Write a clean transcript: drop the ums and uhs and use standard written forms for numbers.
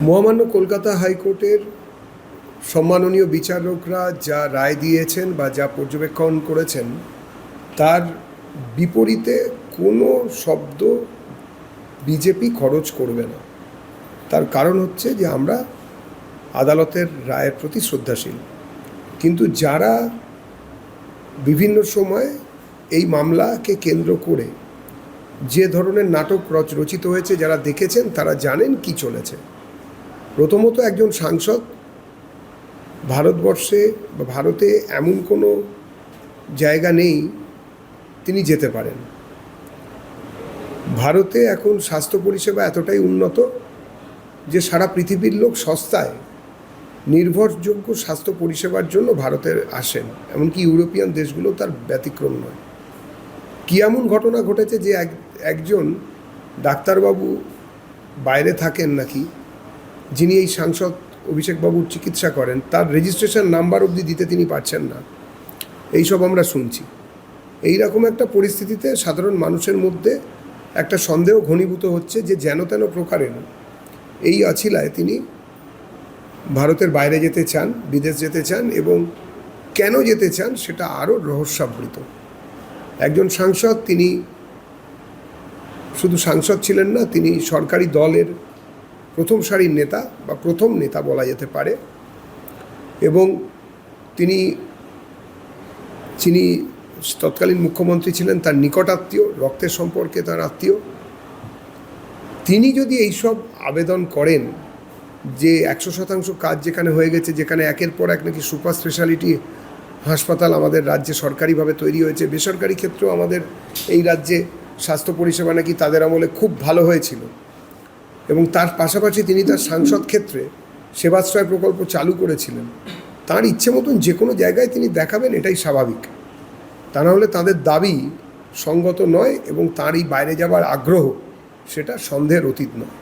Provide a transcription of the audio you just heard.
মহামান্য কলকাতা হাইকোর্টের সম্মাননীয় বিচারকরা যা রায় দিয়েছেন বা যা পর্যবেক্ষণ করেছেন তার বিপরীতে কোনো শব্দ বিজেপি খরচ করবে না। তার কারণ হচ্ছে যে আমরা আদালতের রায়ের প্রতি শ্রদ্ধাশীল, কিন্তু যারা বিভিন্ন সময় এই মামলাকে কেন্দ্র করে যে ধরনের নাটক রচিত হয়েছে যারা দেখেছেন তারা জানেন কি চলেছে। প্রথমত, একজন সাংসদ ভারতবর্ষে বা ভারতে এমন কোনো জায়গা নেই তিনি যেতে পারেন। ভারতে এখন স্বাস্থ্য পরিষেবা এতটাই উন্নত যে সারা পৃথিবীর লোক সস্তায় নির্ভরযোগ্য স্বাস্থ্য পরিষেবার জন্য ভারতে আসেন, এমনকি ইউরোপিয়ান দেশগুলো তার ব্যতিক্রম নয়। কী এমন ঘটনা ঘটেছে যে একজন ডাক্তারবাবু বাইরে থাকেন নাকি, যিনি এই সাংসদ অভিষেকবাবুর চিকিৎসা করেন, তার রেজিস্ট্রেশন নাম্বার অবধি দিতে তিনি পারছেন না। এইসব আমরা শুনছি। এই রকম একটা পরিস্থিতিতে সাধারণ মানুষের মধ্যে একটা সন্দেহ ঘনীভূত হচ্ছে যে যেন তেন প্রকারেণ এই অছিলায় তিনি ভারতের বাইরে যেতে চান, বিদেশ যেতে চান, এবং কেন যেতে চান সেটা আরও রহস্যাবৃত। একজন সাংসদ, তিনি শুধু সাংসদ ছিলেন না, তিনি সরকারি দলের প্রথম সারির নেতা বা প্রথম নেতা বলা যেতে পারে, এবং যিনি তৎকালীন মুখ্যমন্ত্রী ছিলেন তার নিকটাত্মীয়, রক্তের সম্পর্কে তার আত্মীয়। তিনি যদি এইসব আবেদন করেন যে 100% কাজ যেখানে হয়ে গেছে, যেখানে একের পর এক নাকি সুপার স্পেশালিটি হাসপাতাল আমাদের রাজ্যে সরকারিভাবে তৈরি হয়েছে, বেসরকারি ক্ষেত্রেও আমাদের এই রাজ্যে স্বাস্থ্য পরিষেবা নাকি তাদের আমলে খুব ভালো হয়েছিল, এবং তার পাশাপাশি তিনি তার সাংসদ ক্ষেত্রে সেবাশ্রয় প্রকল্প চালু করেছিলেন, তার ইচ্ছে মতন যে কোনো জায়গায় তিনি দেখাবেন, এটাই স্বাভাবিক। তা নাহলে তাদের দাবি সঙ্গত নয়, এবং তার এই বাইরে যাবার আগ্রহ সেটা সন্দেহের অতীত নয়।